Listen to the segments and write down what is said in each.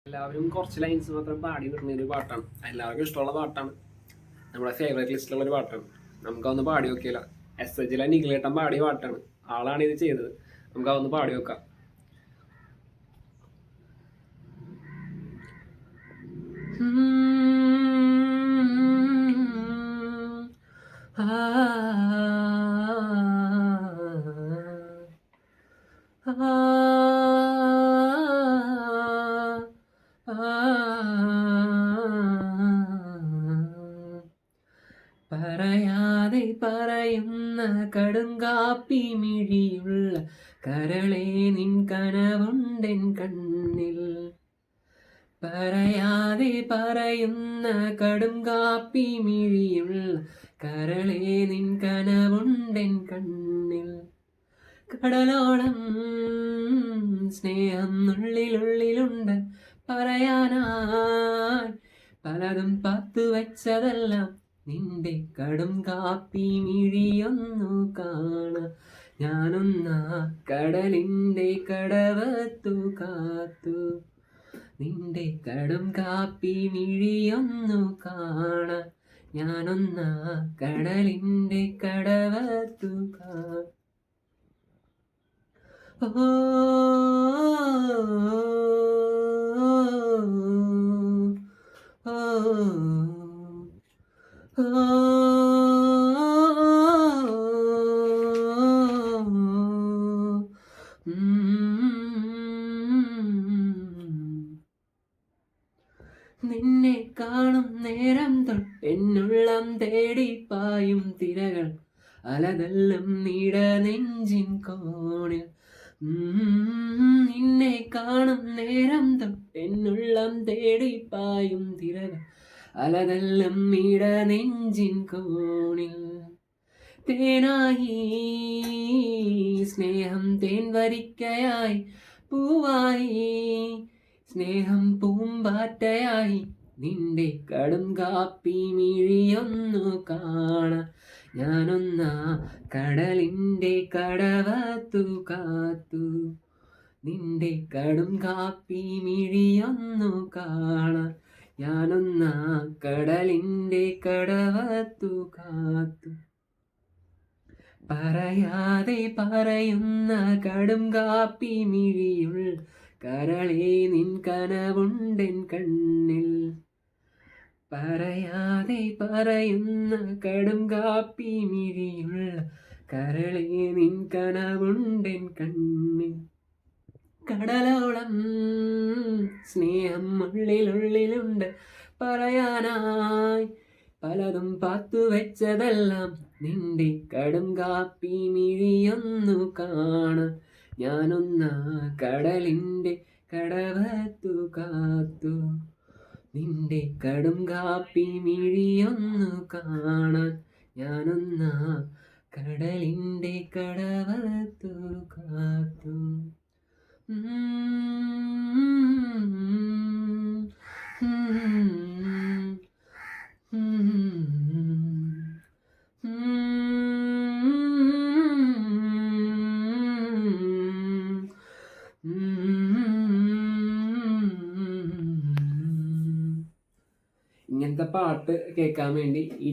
എല്ലാവരും കുറച്ച് ലൈൻസ് മാത്രം പാടി വിടുന്ന ഒരു പാട്ടാണ്. എല്ലാവർക്കും ഇഷ്ടമുള്ള പാട്ടാണ്. നമ്മുടെ ഫേവറേറ്റ് ലിസ്റ്റിലുള്ളൊരു പാട്ടാണ്. നമുക്കതൊന്ന് പാടി നോക്കിയില്ല. SHലെ നിഖിലേട്ടൻ പാടിയ പാട്ടാണ്. ആളാണ് ഇത് ചെയ്തത്. നമുക്കതൊന്ന് പാടി നോക്കാം. പറയാതെ പറയുന്ന കടുങ്കാപ്പി മിഴിയുള്ള കരളെ നിൻ കനവുണ്ടെൻ കണ്ണിൽ. പറയാതെ പറയുന്ന കടുങ്കാപ്പി മിഴിയുള്ള കരളെ നിൻ കനവുണ്ടെൻ കണ്ണിൽ. കടലോളം സ്നേഹം ഉള്ളിലുള്ളിലുണ്ട് പറയാനായി പലതും പാത്തു വെച്ചതെല്ലാം നിന്റെ കടും കാപ്പി മിഴിയൊന്നു കാണ. ഞാനൊന്നാ കടലിൻ്റെ കടവത്തു കാത്തു നിന്റെ കടും കാപ്പി മിഴിയൊന്നു കാണ. ഞാനൊന്നാ കടലിൻ്റെ കടവത്തു കാത്തു. നിന്നെ കാണും നേരം തൊട്ടെന്നുള്ളം തേടിപ്പായും തിരകൾ അലതല്ലും നീട നെഞ്ചിൻ കോണിൽ. നിന്നെ കാണും നേരം തൊട്ടെന്നുള്ളം തേടിപ്പായും തിരകൾ അലതല്ലും നീട നെഞ്ചിൻ കോണിൽ. തേനായി സ്നേഹം തേൻ വരിക്കയായി പൂവായി സ്നേഹം പൂമ്പാറ്റയായി നിന്റെ കടും കാപ്പി മിഴിയൊന്നു കാണ. ഞാനൊന്നാ കടലിൻ്റെ കടവത്തു കാത്തു നിന്റെ കടും കാപ്പി മിഴിയൊന്നു കാണ. ഞാനൊന്നാ കടലിൻ്റെ കടവത്തു കാത്തു. പറയാതെ പറയുന്ന കടും കാപ്പി മിഴിയുൾ കരളെ നിൻ കനവുണ്ടെൻ കണ്ണിൽ. പറയാതെ പറയുന്ന കടും കാപ്പി മിഴിയുള്ള കരളെ നിൻ കനവുണ്ടെൻ കണ്ണിൽ. കടലോളം സ്നേഹം ഉള്ളിലുള്ളിലുണ്ട് പറയാനായി പലതും പാത്തു വെച്ചതെല്ലാം നിന്റെ കടും കാപ്പി മിഴിയൊന്നു കാണ. ഞാനൊന്നാ കടലിൻ്റെ കടവത്തു കാത്തു നിന്റെ കടും കാപ്പി മിഴിയൊന്നു കാണാൻ. ഞാനൊന്നാ കടലിൻ്റെ കടവത്തു കാത്തു. ഇങ്ങനത്തെ പാട്ട് കേൾക്കാൻ വേണ്ടി ഈ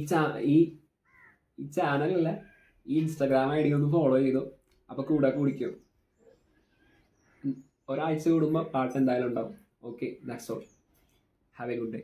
ചാനലല്ല ഈ ഇൻസ്റ്റാഗ്രാം ID ഒന്ന് ഫോളോ ചെയ്തു. അപ്പോൾ കൂടെ കുടിക്കും. ഒരാഴ്ച കൂടുമ്പോൾ പാട്ട് എന്തായാലും ഉണ്ടാവും. Okay, that's all. Have A good day.